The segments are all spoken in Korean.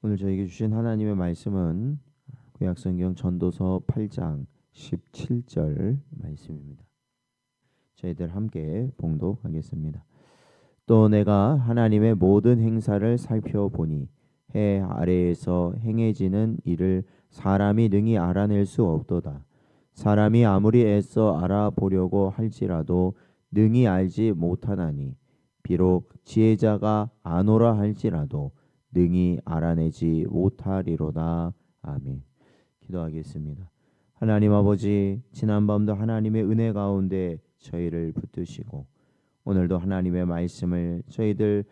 오늘 저에게 주신 하나님의 말씀은 구약성경 전도서 8장 17절 말씀입니다. 저희들 함께 봉독하겠습니다. 또 내가 하나님의 모든 행사를 살펴보니 해 아래에서 행해지는 일을 사람이 능히 알아낼 수 없도다. 사람이 아무리 애써 알아보려고 할지라도 능히 알지 못하나니 비록 지혜자가 아노라 할지라도 능히 알아내지 못하리로다. 아멘. 기도하겠습니다. 하나님 아버지, 지난밤도 하나님의 은혜 가운데 저희를 붙드시고 오늘도 하나님의 말씀을 저희들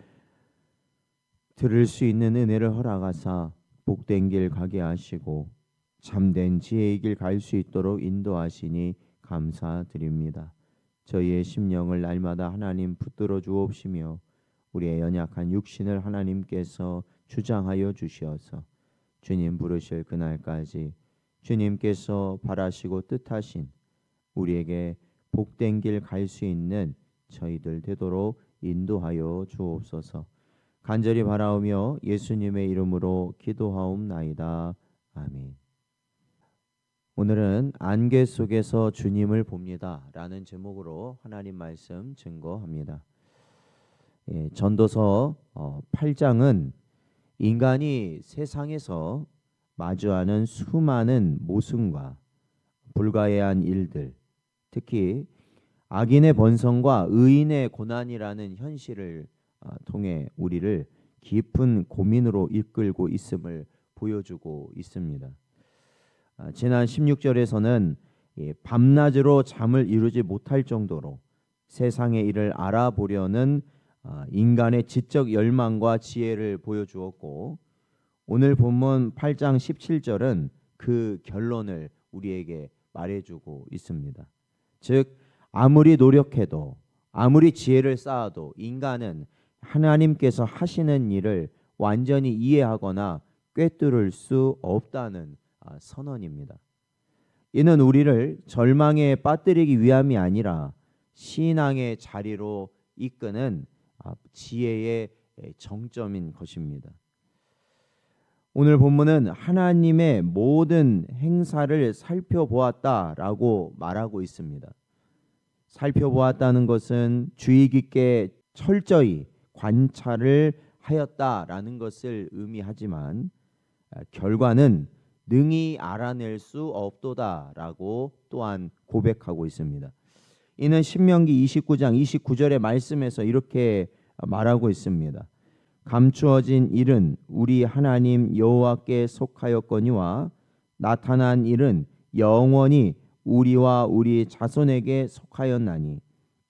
들을 수 있는 은혜를 허락하사 복된 길 가게 하시고 참된 지혜의 길 갈 수 있도록 인도하시니 감사드립니다. 저희의 심령을 날마다 하나님 붙들어 주옵시며 우리의 연약한 육신을 하나님께서 주장하여 주시어서 주님 부르실 그날까지 주님께서 바라시고 뜻하신 우리에게 복된 길 갈 수 있는 저희들 되도록 인도하여 주옵소서. 간절히 바라오며 예수님의 이름으로 기도하옵나이다. 아멘. 오늘은 안개 속에서 주님을 봅니다 라는 제목으로 하나님 말씀 증거합니다. 전도서 8장은 인간이 세상에서 마주하는 수많은 모순과 불가해한 일들, 특히 악인의 번성과 의인의 고난이라는 현실을 통해 우리를 깊은 고민으로 이끌고 있음을 보여주고 있습니다. 지난 16절에서는 밤낮으로 잠을 이루지 못할 정도로 세상의 일을 알아보려는 인간의 지적 열망과 지혜를 보여주었고, 오늘 본문 8장 17절은 그 결론을 우리에게 말해주고 있습니다. 즉 아무리 노력해도 아무리 지혜를 쌓아도 인간은 하나님께서 하시는 일을 완전히 이해하거나 꿰뚫을 수 없다는 선언입니다. 이는 우리를 절망에 빠뜨리기 위함이 아니라 신앙의 자리로 이끄는 지혜의 정점인 것입니다. 오늘 본문은 하나님의 모든 행사를 살펴보았다라고 말하고 있습니다. 살펴보았다는 것은 주의 깊게 철저히 관찰을 하였다라는 것을 의미하지만 결과는 능히 알아낼 수 없도다라고 또한 고백하고 있습니다. 이는 신명기 29장 29절의 말씀에서 이렇게 말하고 있습니다. 감추어진 일은 우리 하나님 여호와께 속하였거니와 나타난 일은 영원히 우리와 우리 자손에게 속하였나니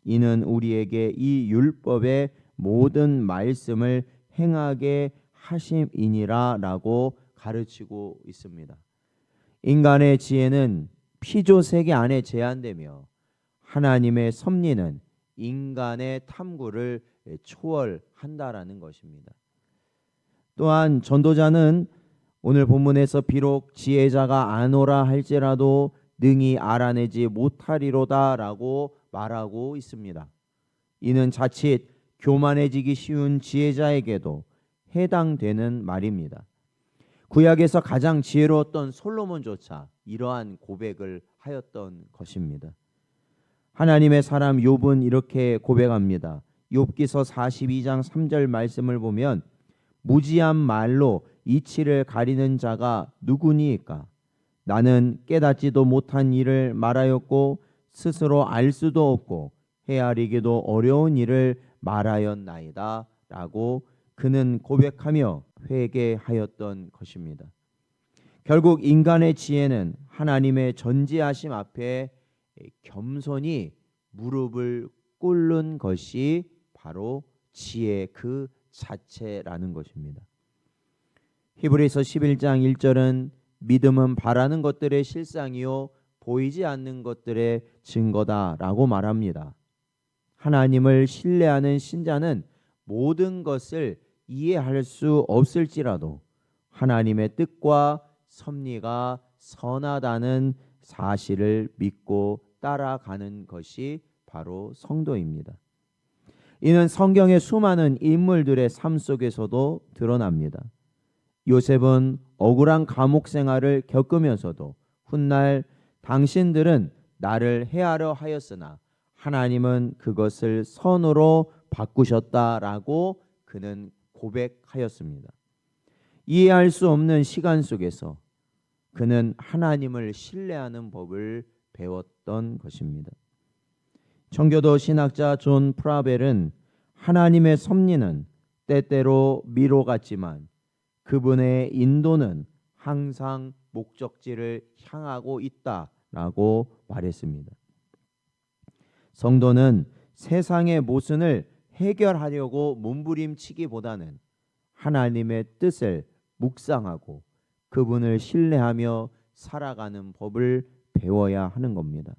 이는 우리에게 이 율법의 모든 말씀을 행하게 하심이니라 라고 가르치고 있습니다. 인간의 지혜는 피조세계 안에 제한되며 하나님의 섭리는 인간의 탐구를 초월한다라는 것입니다. 또한 전도자는 오늘 본문에서 비록 지혜자가 아노라 할지라도 능히 알아내지 못하리로다 라고 말하고 있습니다. 이는 자칫 교만해지기 쉬운 지혜자에게도 해당되는 말입니다. 구약에서 가장 지혜로웠던 솔로몬조차 이러한 고백을 하였던 것입니다. 하나님의 사람 욥은 이렇게 고백합니다. 욥기서 42장 3절 말씀을 보면 무지한 말로 이치를 가리는 자가 누구니이까? 나는 깨닫지도 못한 일을 말하였고 스스로 알 수도 없고 헤아리기도 어려운 일을 말하였나이다 라고 그는 고백하며 회개하였던 것입니다. 결국 인간의 지혜는 하나님의 전지하심 앞에 겸손히 무릎을 꿇는 것이 바로 지혜 그 자체라는 것입니다. 히브리서 11장 1절은 믿음은 바라는 것들의 실상이요 보이지 않는 것들의 증거다라고 말합니다. 하나님을 신뢰하는 신자는 모든 것을 이해할 수 없을지라도 하나님의 뜻과 섭리가 선하다는 사실을 믿고 따라가는 것이 바로 성도입니다. 이는 성경의 수많은 인물들의 삶 속에서도 드러납니다. 요셉은 억울한 감옥 생활을 겪으면서도 훗날 당신들은 나를 해하려 하였으나 하나님은 그것을 선으로 바꾸셨다라고 그는 고백하였습니다. 이해할 수 없는 시간 속에서 그는 하나님을 신뢰하는 법을 배웠던 것입니다. 청교도 신학자 존 프라벨은 하나님의 섭리는 때때로 미로 같지만 그분의 인도는 항상 목적지를 향하고 있다라고 말했습니다. 성도는 세상의 모순을 해결하려고 몸부림치기보다는 하나님의 뜻을 묵상하고 그분을 신뢰하며 살아가는 법을 배워야 하는 겁니다.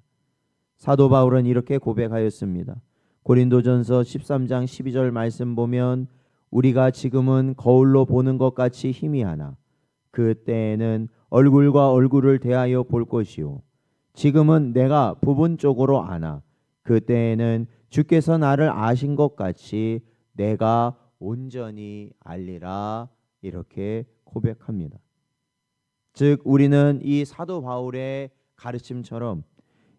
사도 바울은 이렇게 고백하였습니다. 고린도전서 13장 12절 말씀 보면 우리가 지금은 거울로 보는 것 같이 희미하나 그때에는 얼굴과 얼굴을 대하여 볼 것이요 지금은 내가 부분적으로 아나 그때에는 주께서 나를 아신 것 같이 내가 온전히 알리라 이렇게 고백합니다. 즉 우리는 이 사도 바울의 가르침처럼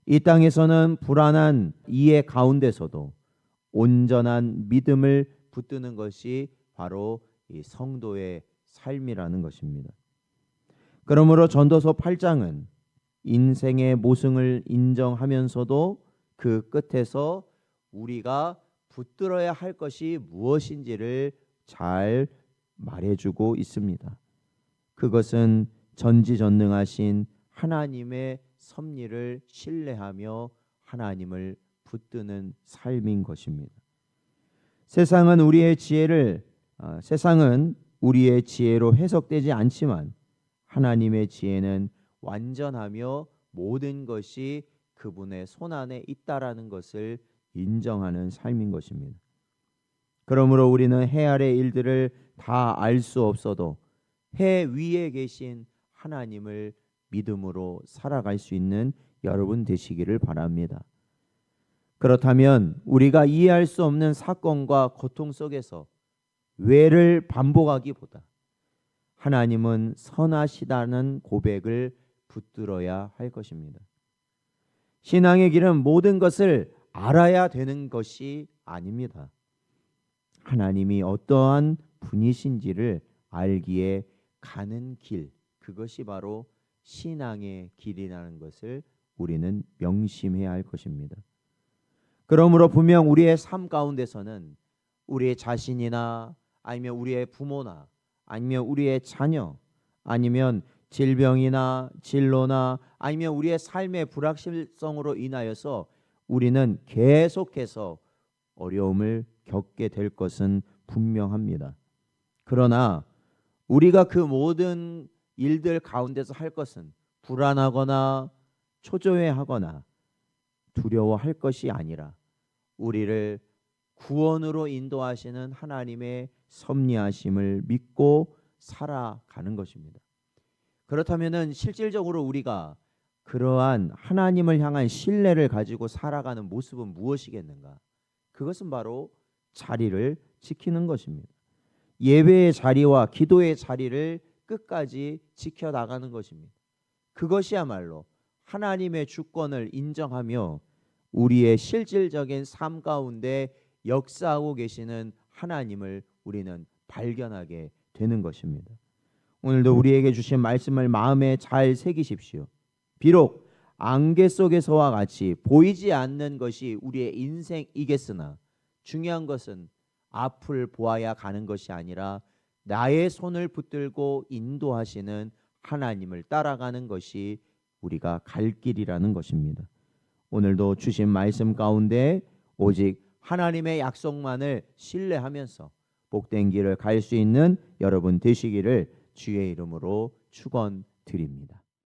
이 땅에서는 불안한 이해 가운데서도 온전한 믿음을 붙드는 것이 바로 이 성도의 삶이라는 것입니다. 그러므로 전도서 8장은 인생의 모순을 인정하면서도 그 끝에서 우리가 붙들어야 할 것이 무엇인지를 잘 말해주고 있습니다. 그것은 전지전능하신 하나님의 섭리를 신뢰하며 하나님을 붙드는 삶인 것입니다. 세상은 우리의 지혜로 해석되지 않지만 하나님의 지혜는 완전하며 모든 것이 그분의 손안에 있다라는 것을 인정하는 삶인 것입니다. 그러므로 우리는 해 아래 일들을 다 알 수 없어도 해 위에 계신 하나님을 믿음으로 살아갈 수 있는 여러분 되시기를 바랍니다. 그렇다면 우리가 이해할 수 없는 사건과 고통 속에서 왜를 반복하기보다 하나님은 선하시다는 고백을 붙들어야 할 것입니다. 신앙의 길은 모든 것을 알아야 되는 것이 아닙니다. 하나님이 어떠한 분이신지를 알기에 가는 길, 그것이 바로 신앙의 길이라는 것을 우리는 명심해야 할 것입니다. 그러므로 분명 우리의 삶 가운데서는 우리의 자신이나 아니면 우리의 부모나 아니면 우리의 자녀 아니면 질병이나 진로나 아니면 우리의 삶의 불확실성으로 인하여서 우리는 계속해서 어려움을 겪게 될 것은 분명합니다. 그러나 우리가 그 모든 일들 가운데서 할 것은 불안하거나 초조해하거나 두려워할 것이 아니라 우리를 구원으로 인도하시는 하나님의 섭리하심을 믿고 살아가는 것입니다. 그렇다면은 실질적으로 우리가 그러한 하나님을 향한 신뢰를 가지고 살아가는 모습은 무엇이겠는가? 그것은 바로 자리를 지키는 것입니다. 예배의 자리와 기도의 자리를 끝까지 지켜나가는 것입니다. 그것이야말로 하나님의 주권을 인정하며 우리의 실질적인 삶 가운데 역사하고 계시는 하나님을 우리는 발견하게 되는 것입니다. 오늘도 우리에게 주신 말씀을 마음에 잘 새기십시오. 비록 안개 속에서와 같이 보이지 않는 것이 우리의 인생이겠으나 중요한 것은 앞을 보아야 가는 것이 아니라 나의 손을 붙들고 인도하시는 하나님을 따라가는 것이 우리가 갈 길이라는 것입니다. 오늘도 주신 말씀 가운데 오직 하나님의 약속만을 신뢰하면서 복된 길을 갈 수 있는 여러분 되시기를 주의 이름으로 축원드립니다.